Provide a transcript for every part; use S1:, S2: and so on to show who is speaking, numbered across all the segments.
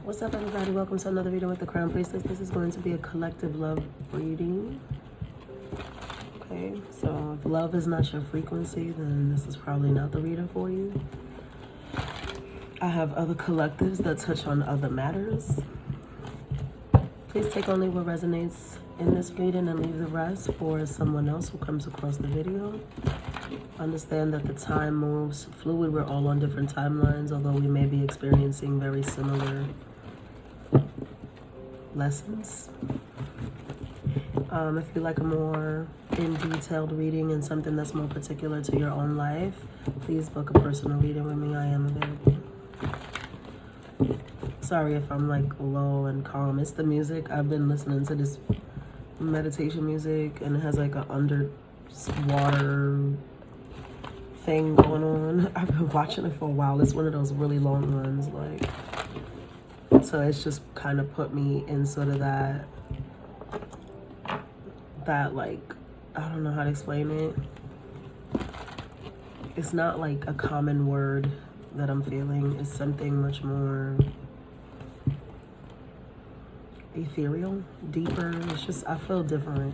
S1: What's up, everybody? Welcome to another reading with the Crown Priestess. This is going to be a collective love reading. Okay, so if love is not your frequency, then this is probably not the reading for you. I have other collectives that touch on other matters. Please take only what resonates in this reading and leave the rest for someone else who comes across the video. Understand that the time moves fluid. We're all on different timelines, although we may be experiencing very similar lessons. If you like a more in-detailed reading and something that's more particular to your own life, please book a personal reading with me. I am available. Sorry if I'm like low and calm. It's the music. I've been listening to this meditation music and it has like an underwater thing going on. I've been watching it for a while. It's one of those really long ones, like, so it's just kind of put me in sort of that like, I don't know how to explain it. It's not like a common word that I'm feeling. It's something much more ethereal, deeper. It's just, I feel different.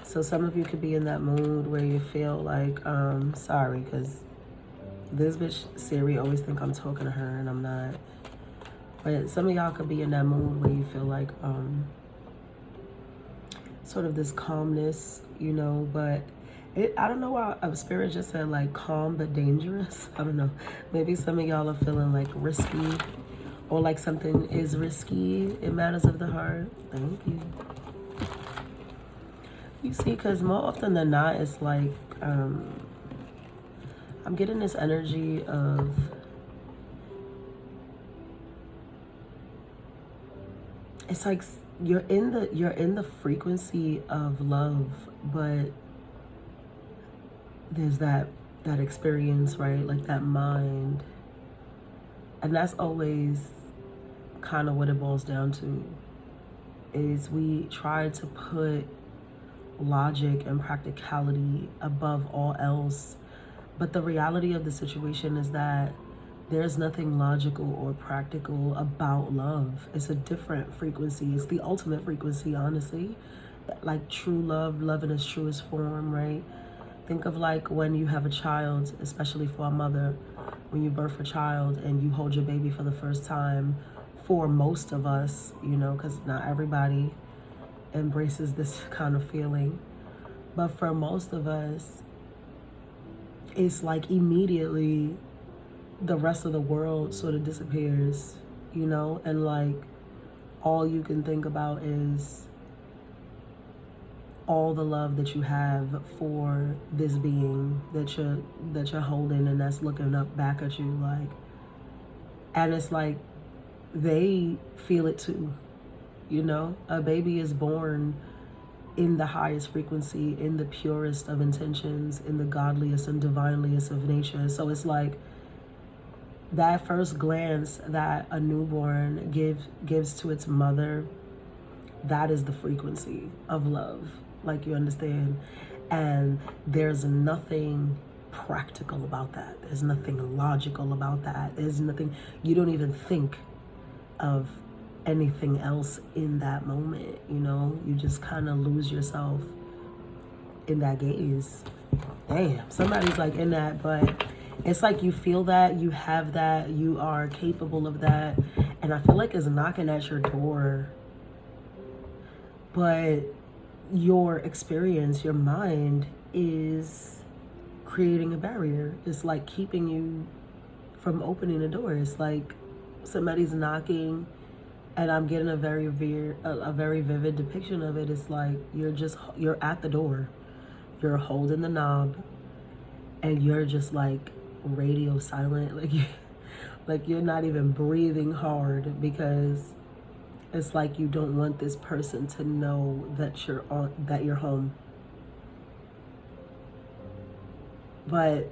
S1: So some of you could be in that mood where you feel like, sorry, because this bitch Siri always think I'm talking to her and I'm not. But some of y'all could be in that mood where you feel like sort of this calmness, you know, but I don't know why spirit just said like calm but dangerous. I don't know. Maybe some of y'all are feeling like risky, or like something is risky in matters of the heart. Thank you. You see, because more often than not, it's like I'm getting this energy of it's like you're in the frequency of love, but there's that experience, right? Like that mind. And that's always kind of what it boils down to, is we try to put logic and practicality above all else. But the reality of the situation is that there's nothing logical or practical about love. It's a different frequency. It's the ultimate frequency, honestly. Like true love, love in its truest form, right? Think of like when you have a child, especially for a mother, when you birth a child and you hold your baby for the first time. For most of us, you know, because not everybody embraces this kind of feeling. But for most of us, it's like immediately the rest of the world sort of disappears, you know, and like all you can think about is all the love that you have for this being that you're holding and that's looking up back at you, like, and it's like they feel it too, you know. A baby is born in the highest frequency, in the purest of intentions, in the godliest and divineliest of nature. So it's like that first glance that a newborn gives to its mother, that is the frequency of love, like, you understand. And there's nothing practical about that. There's nothing logical about that. There's nothing, you don't even think of anything else in that moment, you know. You just kind of lose yourself in that gaze. Damn, somebody's like in that, but it's like you feel that, you have that, you are capable of that, and I feel like it's knocking at your door. But your experience, your mind is creating a barrier. It's like keeping you from opening the door. It's like somebody's knocking, and I'm getting a very vivid depiction of it. It's like you're at the door, you're holding the knob, and you're just like radio silent, like you're not even breathing hard, because it's like you don't want this person to know that you're home. But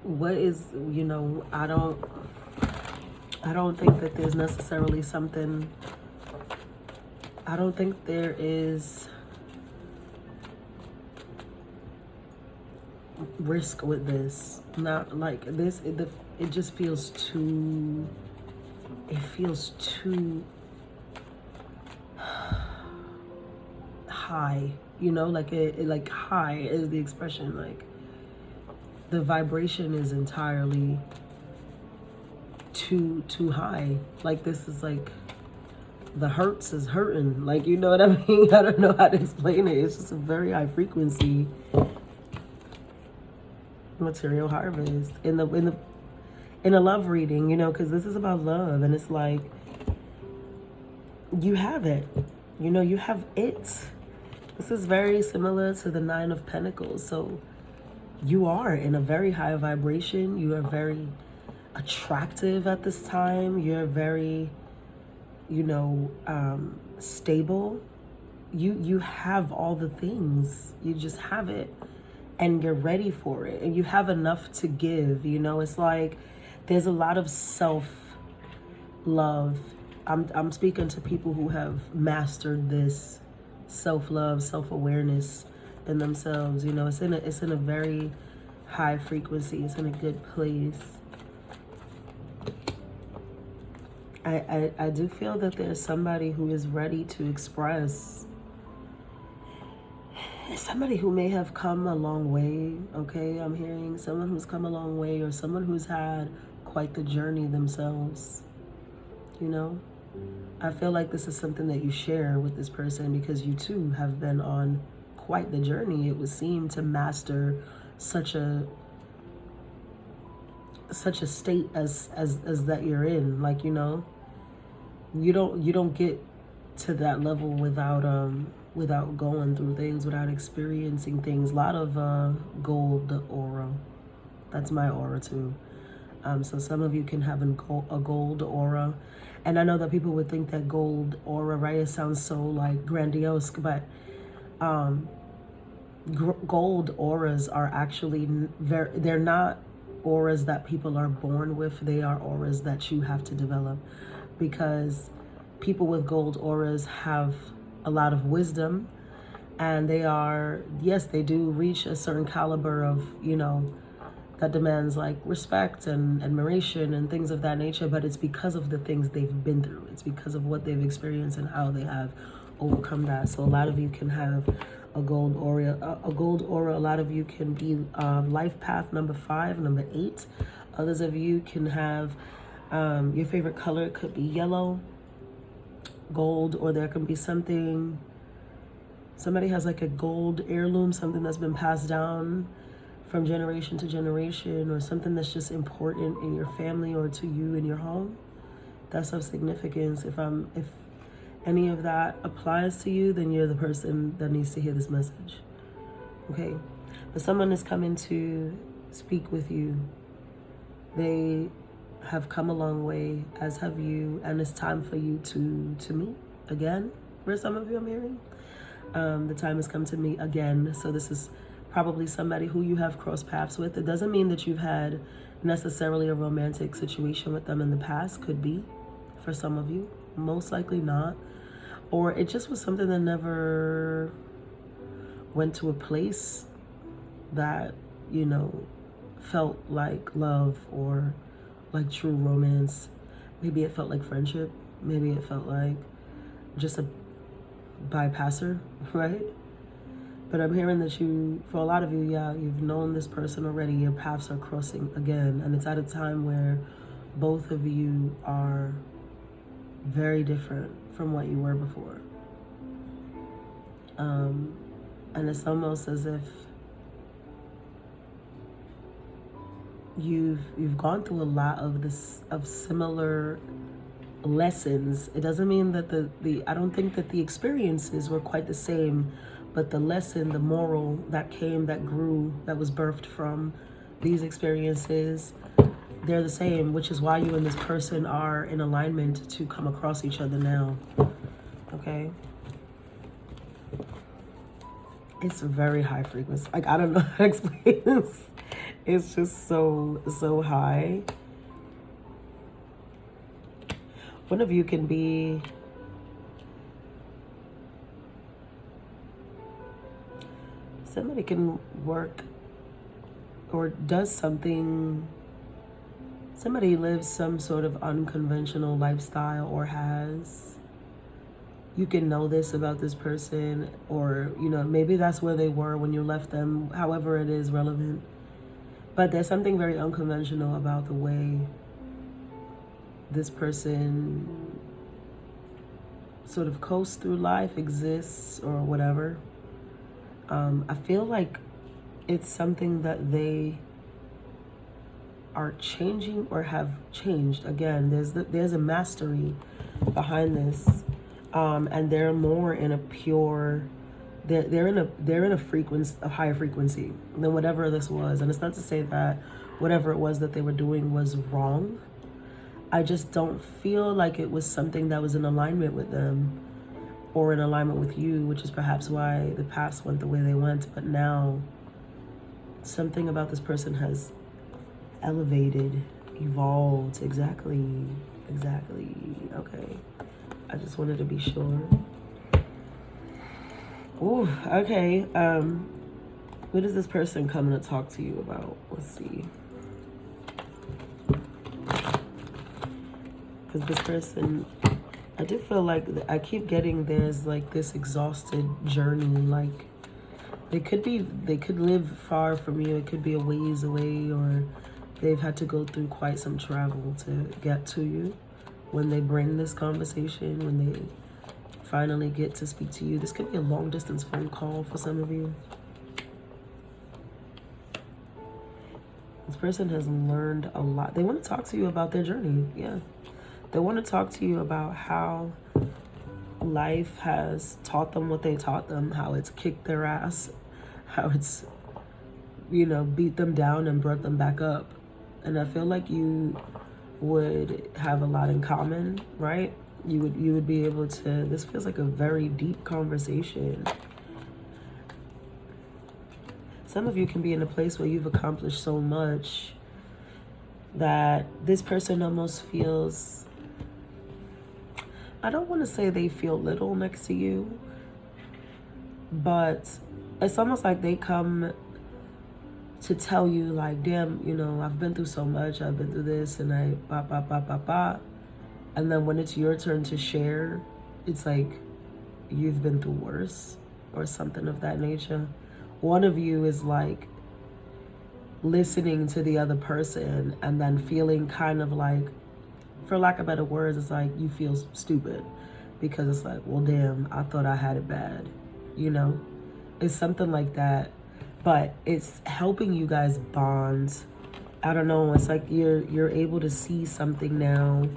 S1: what is, you know, I don't think that there's necessarily something, I don't think there is risk with this. Not like this, it just feels too it feels too high, you know, like like high is the expression, like the vibration is entirely too high. Like this is like the hurts is hurting, like, you know what I mean? I don't know how to explain it. It's just a very high frequency material harvest in a love reading, you know, because this is about love, and it's like you have it, you know, you have it. This is very similar to the Nine of Pentacles. So you are in a very high vibration. You are very attractive at this time. You're very, you know, stable. You have all the things. You just have it, and you're ready for it, and you have enough to give. You know, it's like there's a lot of self-love. I'm speaking to people who have mastered this self-love, self-awareness in themselves. You know, it's in a very high frequency. It's in a good place. I do feel that there's somebody who is ready to express. Somebody who may have come a long way, okay? I'm hearing someone who's come a long way, or someone who's had quite the journey themselves, you know? I feel like this is something that you share with this person, because you too have been on quite the journey, it would seem, to master such a state as that you're in. Like, you know, you don't get to that level without going through things, without experiencing things. A lot of gold aura. That's my aura too. So some of you can have a gold aura. And I know that people would think that gold aura, right, it sounds so like grandiose, but gold auras are actually they're not auras that people are born with. They are auras that you have to develop, because people with gold auras have a lot of wisdom, and they are, yes, they do reach a certain caliber of, you know, that demands like respect and admiration and things of that nature, but it's because of the things they've been through. It's because of what they've experienced and how they have overcome that. So a lot of you can have a gold aura. A lot of you can be life path number 5, number 8. Others of you can have your favorite color. It could be yellow, gold, or there can be something, somebody has like a gold heirloom, something that's been passed down from generation to generation, or something that's just important in your family or to you in your home. That's of significance. If any of that applies to you, then you're the person that needs to hear this message. Okay? But someone is coming to speak with you. They have come a long way, as have you, and it's time for you to meet again. For some of you, I'm hearing the time has come to meet again. So this is probably somebody who you have crossed paths with. It doesn't mean that you've had necessarily a romantic situation with them in the past. Could be for some of you, most likely not. Or it just was something that never went to a place that, you know, felt like love or like true romance. Maybe it felt like friendship. Maybe it felt like just a bypasser, right? But I'm hearing that for a lot of you, yeah, you've known this person already. Your paths are crossing again. And it's at a time where both of you are very different from what you were before. And it's almost as if you've gone through a lot of similar lessons. It doesn't mean that I don't think that the experiences were quite the same, but the lesson, the moral that came, that grew, that was birthed from these experiences, they're the same, which is why you and this person are in alignment to come across each other now. Okay? It's a very high frequency. Like, I don't know how to explain this. It's just so high. One of you can be somebody can work or does something somebody lives some sort of unconventional lifestyle or has. You can know this about this person, or, you know, maybe that's where they were when you left them, however it is relevant. But there's something very unconventional about the way this person sort of coasts through life, exists, or whatever. I feel like it's something that they are changing or have changed. Again, there's a mastery behind this, and they're more in a pure. They're in a frequency, a higher frequency than whatever this was. And it's not to say that whatever it was that they were doing was wrong. I just don't feel like it was something that was in alignment with them or in alignment with you, which is perhaps why the past went the way they went. But now something about this person has elevated, evolved. Exactly. Okay. I just wanted to be sure. Oh, okay. What is this person coming to talk to you about? Let's see. Because this person, I do feel like I keep getting there's like this exhausted journey. Like they could live far from you. It could be a ways away, or they've had to go through quite some travel to get to you. When they bring this conversation, when they finally get to speak to you, this could be a long distance phone call for some of you. This person has learned a lot. They want to talk to you about their journey. Yeah. They want to talk to you about how life has taught them what they taught them, how it's kicked their ass, how it's, you know, beat them down and brought them back up. And I feel like you would have a lot in common, right? You would be able to, this feels like a very deep conversation. Some of you can be in a place where you've accomplished so much that this person almost feels, I don't want to say they feel little next to you, but it's almost like they come to tell you like, damn, you know, I've been through so much, I've been through this, and I, ba. And then when it's your turn to share, it's like you've been through worse or something of that nature. One of you is like listening to the other person and then feeling kind of like, for lack of better words, it's like you feel stupid because it's like, well, damn, I thought I had it bad, you know? It's something like that, but it's helping you guys bond. I don't know, it's like you're able to see something now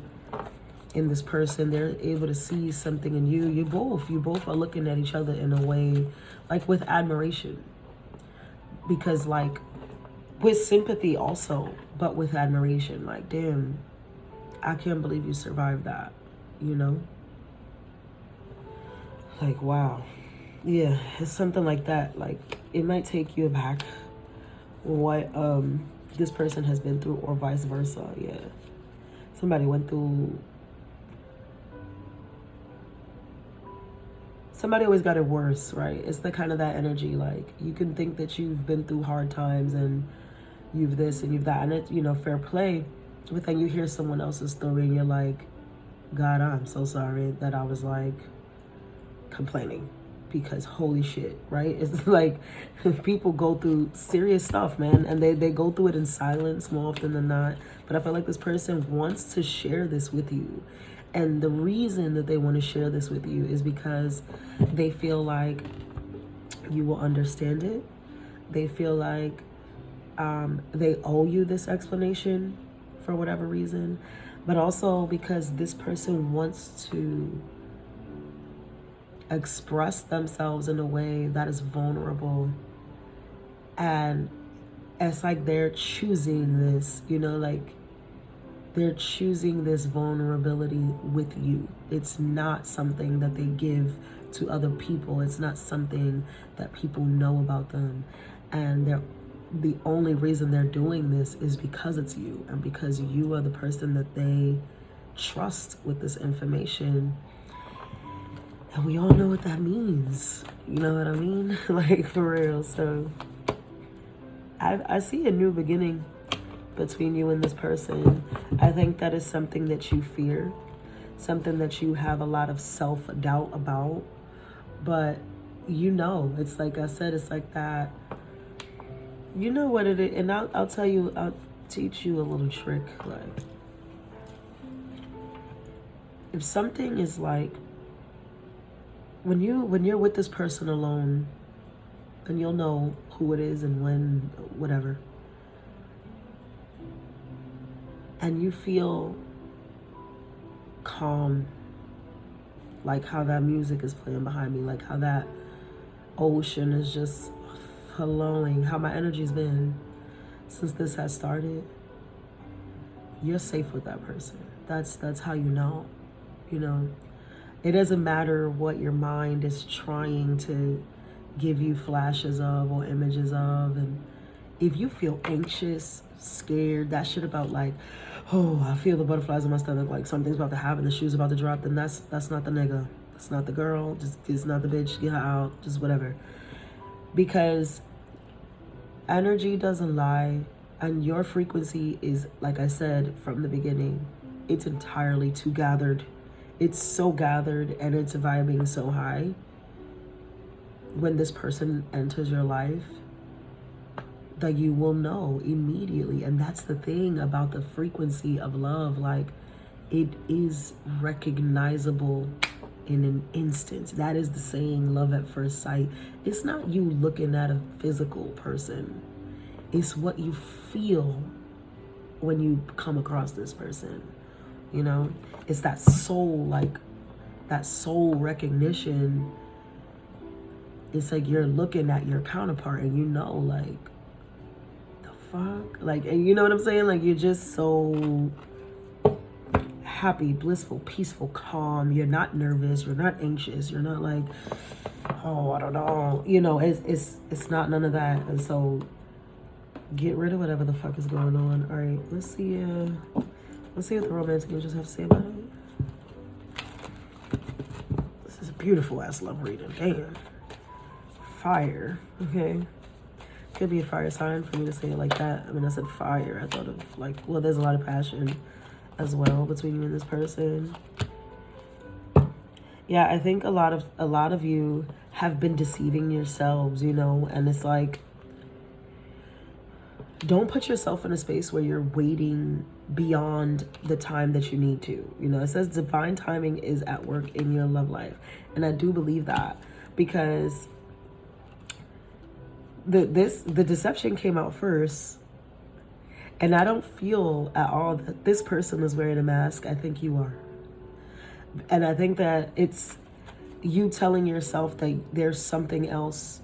S1: in this person. They're able to see something in you. You both are looking at each other in a way like with admiration, because like with sympathy also, but with admiration, like, damn, I can't believe you survived that, you know? Like, wow. Yeah, it's something like that. Like it might take you aback what this person has been through, or vice versa. Yeah, somebody went through, somebody always got it worse, right? It's the kind of that energy, like you can think that you've been through hard times and you've this and you've that, and it, you know, fair play. But then you hear someone else's story and you're like, God, I'm so sorry that I was like complaining, because holy shit, right? It's like people go through serious stuff, man, and they go through it in silence more often than not. But I feel like this person wants to share this with you. And the reason that they want to share this with you is because they feel like you will understand it. They feel like they owe you this explanation for whatever reason, but also because this person wants to express themselves in a way that is vulnerable. And it's like they're choosing this, you know, like they're choosing this vulnerability with you. It's not something that they give to other people. It's not something that people know about them. And the only reason they're doing this is because it's you, and because you are the person that they trust with this information. And we all know what that means. You know what I mean? Like, for real. So I see a new beginning between you and this person. I think that is something that you fear, something that you have a lot of self-doubt about. But you know, it's like I said, it's like that. You know what it is, and I'll tell you, I'll teach you a little trick. Like, if something is like, when you're with this person alone, and you'll know who it is and when, whatever, and you feel calm, like how that music is playing behind me, like how that ocean is just flowing, how my energy's been since this has started, you're safe with that person. That's how you know. You know, it doesn't matter what your mind is trying to give you flashes of or images of. And if you feel anxious, scared, that shit about like, oh, I feel the butterflies in my stomach, like something's about to happen, the shoe's about to drop, then that's not the nigga. That's not the girl. Just it's not the bitch. Get her out. Just whatever. Because energy doesn't lie, and your frequency is, like I said from the beginning, it's entirely too gathered. It's so gathered and it's vibing so high. When this person enters your life, that you will know immediately. And that's the thing about the frequency of love. Like, it is recognizable in an instant. That is the saying, love at first sight. It's not you looking at a physical person. It's what you feel when you come across this person. You know, it's that soul, like that soul recognition. It's like you're looking at your counterpart and you know, like, the fuck? Like, and you know what I'm saying? Like, you're just so happy, blissful, peaceful, calm. You're not nervous. You're not anxious. You're not like, oh, I don't know. You know, it's not none of that. And so get rid of whatever the fuck is going on. All right, let's see what the romantic angels have to say about it. This is a beautiful ass love reading. Damn. Fire. Okay. Could be a fire sign for me to say it like that. I mean, I said fire. I thought of like, well, there's a lot of passion as well between you and this person. Yeah, I think a lot of you have been deceiving yourselves, you know, and it's like, don't put yourself in a space where you're waiting beyond the time that you need to. You know, it says divine timing is at work in your love life. And I do believe that, because the deception came out first. And I don't feel at all that this person is wearing a mask. I think you are. And I think that it's you telling yourself that there's something else,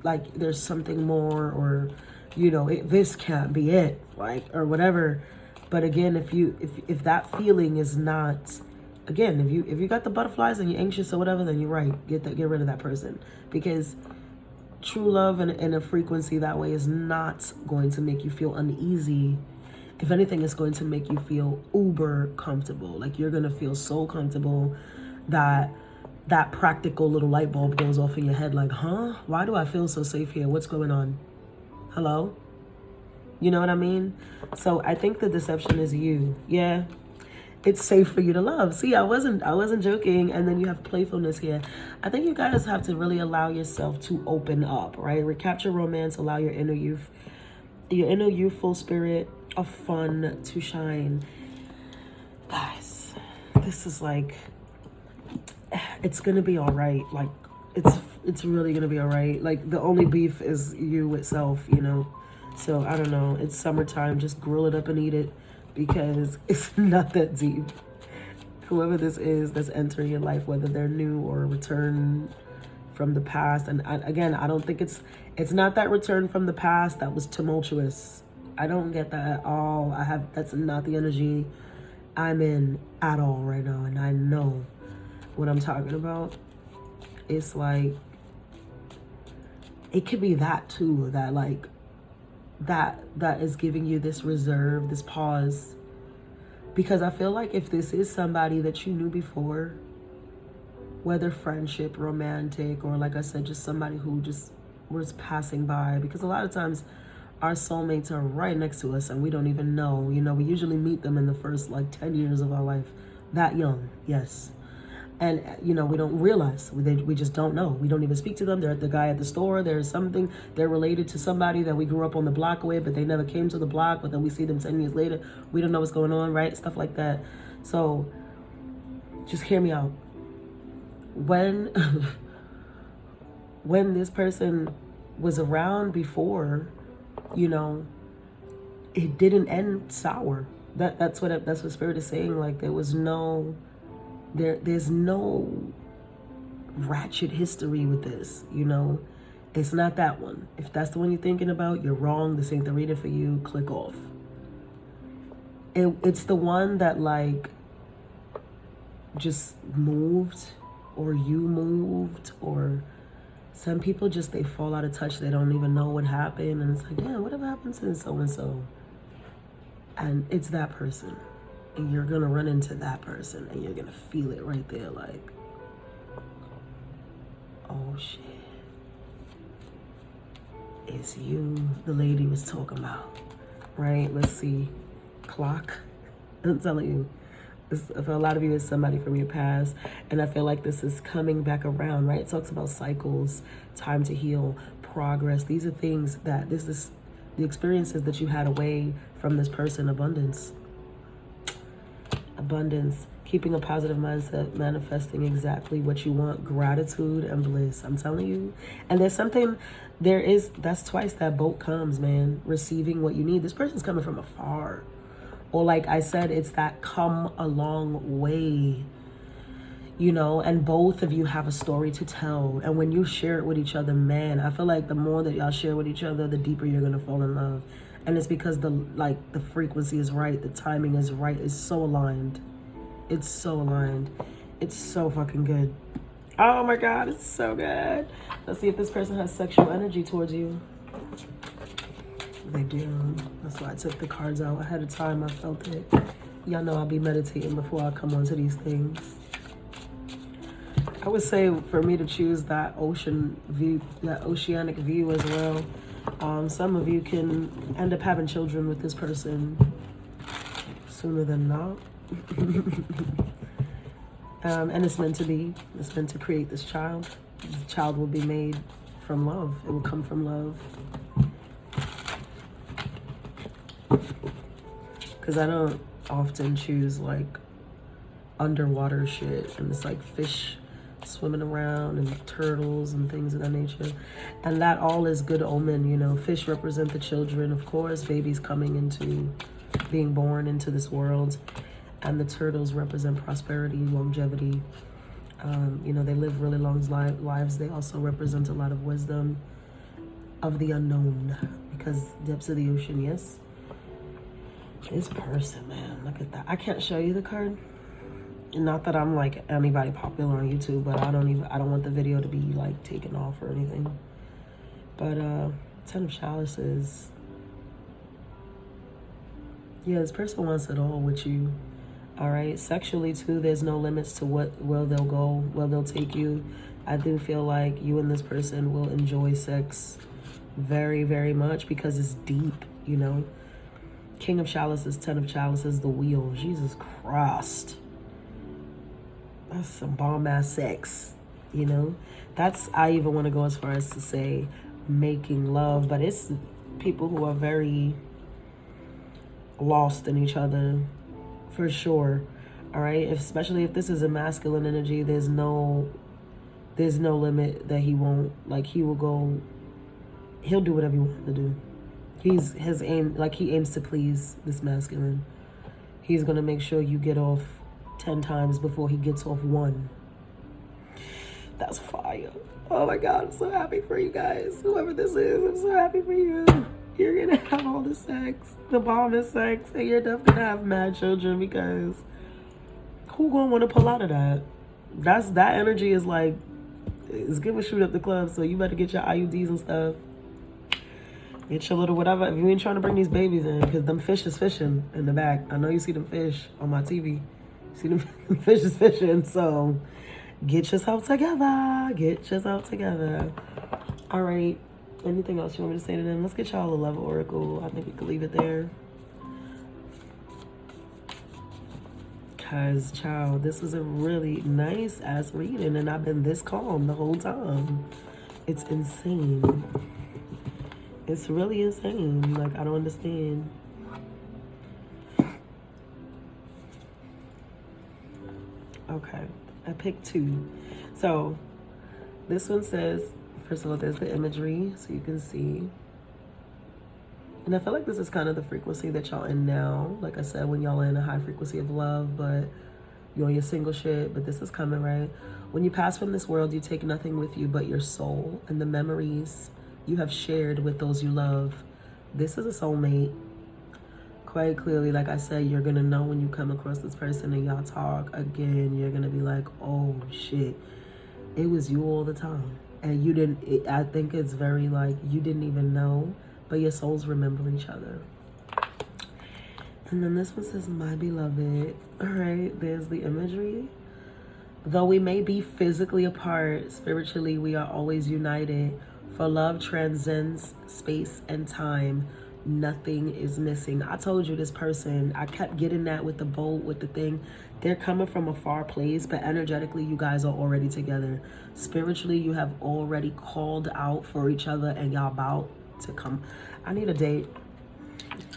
S1: like there's something more, or, you know, this can't be it, like, or whatever. But again, if that feeling is not, again, if you got the butterflies and you're anxious or whatever, then you're right. Get rid of that person, because true love and a frequency that way is not going to make you feel uneasy. If anything, it's going to make you feel uber comfortable. Like, you're going to feel so comfortable that that practical little light bulb goes off in your head. Like, huh? Why do I feel so safe here? What's going on? Hello? You know what I mean? So I think the deception is you. Yeah. It's safe for you to love. See, I wasn't joking. And then you have playfulness here. I think you guys have to really allow yourself to open up, right? Recapture romance, allow your inner youthful spirit of fun to shine. Guys, this is like, it's gonna be all right. Like, it's really gonna be all right. Like, the only beef is you itself, you know? So I don't know, it's summertime, just grill it up and eat it, because it's not that deep. Whoever this is that's entering your life, whether they're new or a return from the past. And again, I don't think it's not that return from the past that was tumultuous. I don't get that at all. That's not the energy I'm in at all right now. And I know what I'm talking about. It's like, it could be that too, that like, that is giving you this reserve, this pause. Because I feel like if this is somebody that you knew before, whether friendship, romantic, or like I said, just somebody who just was passing by, because a lot of times our soulmates are right next to us and we don't even know. You know, we usually meet them in the first like 10 years of our life. That young, yes. And, you know, we don't realize. We just don't know. We don't even speak to them. They're the guy at the store. There's something. They're related to somebody that we grew up on the block with, but they never came to the block. But then we see them 10 years later. We don't know what's going on, right? Stuff like that. So just hear me out. When, when this person was around before, you know, it didn't end sour. That's what Spirit is saying. Like there was no... There's no ratchet history with this, you know. It's not that one. If that's the one you're thinking about, you're wrong. This ain't the reader for you. Click off. It's the one that like just moved, or you moved, or some people just, they fall out of touch. They don't even know what happened. And it's like, yeah, whatever happened to so-and-so? And it's that person. And you're going to run into that person and you're going to feel it right there like, oh shit. It's you the lady was talking about, right? Let's see. Clock. I'm telling you. For a lot of you, it's somebody from your past. And I feel like this is coming back around, right? It talks about cycles, time to heal, progress. These are things that, this is the experiences that you had away from this person. Abundance, keeping a positive mindset, manifesting exactly what you want, gratitude and bliss. I'm telling you. And there's something, that's twice that boat comes, man. Receiving what you need. This person's coming from afar. Or like I said, it's that come a long way, you know, and both of you have a story to tell. And when you share it with each other, man, I feel like the more that y'all share with each other, the deeper you're going to fall in love. And it's because the frequency is right. The timing is right. It's so aligned. It's so aligned. It's so fucking good. Oh my God, it's so good. Let's see if this person has sexual energy towards you. They do. That's why I took the cards out ahead of time. I felt it. Y'all know I'll be meditating before I come onto these things. I would say for me to choose that ocean view, that oceanic view as well. Some of you can end up having children with this person sooner than not. And it's meant to be. It's meant to create this child. The child will be made from love. It will come from love. Because I don't often choose like underwater shit. And it's like fish swimming around and turtles and things of that nature. And that all is good omen, you know. Fish represent the children, of course. Babies coming into being born into this world. And the turtles represent prosperity, longevity. You know, they live really long lives. They also represent a lot of wisdom of the unknown. Because depths of the ocean, yes. This person, man, look at that. I can't show you the card. Not that I'm like anybody popular on YouTube, but I don't want the video to be like taken off or anything. But 10 of chalices. Yeah, this person wants it all with you. All right, sexually too, there's no limits to where they'll go, where they'll take you. I do feel like you and this person will enjoy sex very, very much because it's deep, you know. King of chalices, 10 of chalices, the wheel. Jesus Christ. That's some bomb-ass sex, you know. I even want to go as far as to say making love, but it's people who are very lost in each other, for sure. All right, especially if this is a masculine energy, there's no limit that he won't, like, he'll do whatever he wants to do. He aims to please this masculine. He's gonna make sure you get off 10 times before he gets off 1. That's fire. Oh my God, I'm so happy for you guys. Whoever this is, I'm so happy for you. You're gonna have all the sex, the bombest sex, and you're definitely gonna have mad children because who gonna want to pull out of that? That energy is like, it's good to shoot up the club, so you better get your IUDs and stuff. Get your little whatever. If you ain't trying to bring these babies in, because them fish is fishing in the back. I know you see them fish on my TV. See them fish is fishing, so get yourself together. Get yourself together. All right. Anything else you want me to say to them? Let's get y'all a love oracle. I think we could leave it there. Because, child, this was a really nice ass reading, and I've been this calm the whole time. It's insane. It's really insane. Like, I don't understand. Okay, I picked 2. So, this one says, first of all, there's the imagery, so you can see. And I feel like this is kind of the frequency that y'all in now. Like I said, when y'all are in a high frequency of love, but you're on your single shit, but this is coming, right? When you pass from this world, you take nothing with you but your soul and the memories you have shared with those you love. This is a soulmate. Quite clearly, like I said, you're gonna know when you come across this person and y'all talk again, you're gonna be like, oh shit, it was you all the time. And you didn't, I think it's very like, you didn't even know, but your souls remember each other. And then this one says, my beloved. All right, there's the imagery. Though we may be physically apart, spiritually we are always united. For love transcends space and time. Nothing is missing. I told you this person, I kept getting that with the boat, with the thing. They're coming from a far place, but energetically you guys are already together. Spiritually, you have already called out for each other and y'all about to come. I need a date.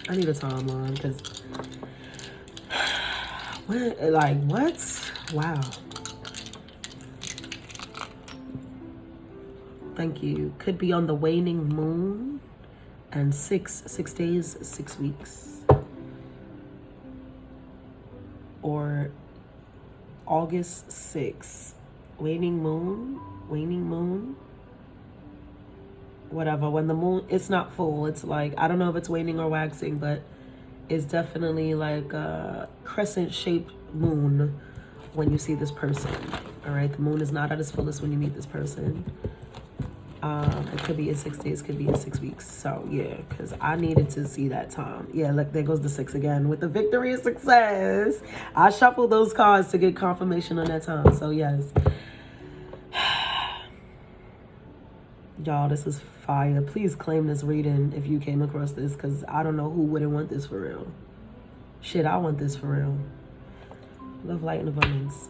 S1: I need a timeline, because what? Wow. Thank you. Could be on the waning moon. And 6 days, 6 weeks. Or August 6th. Waning moon. Whatever. When the moon, it's not full. It's like, I don't know if it's waning or waxing, but it's definitely like a crescent-shaped moon when you see this person. All right? The moon is not at its fullest when you meet this person. It could be in 6 days, could be in 6 weeks. So yeah, because I needed to see that time. Yeah, look, there goes the 6 again with the victory and success. I shuffled those cards to get confirmation on that time. So yes, y'all, this is fire. Please claim this reading if you came across this, because I don't know who wouldn't want this for real. Shit, I want this for real. Love, light, and abundance.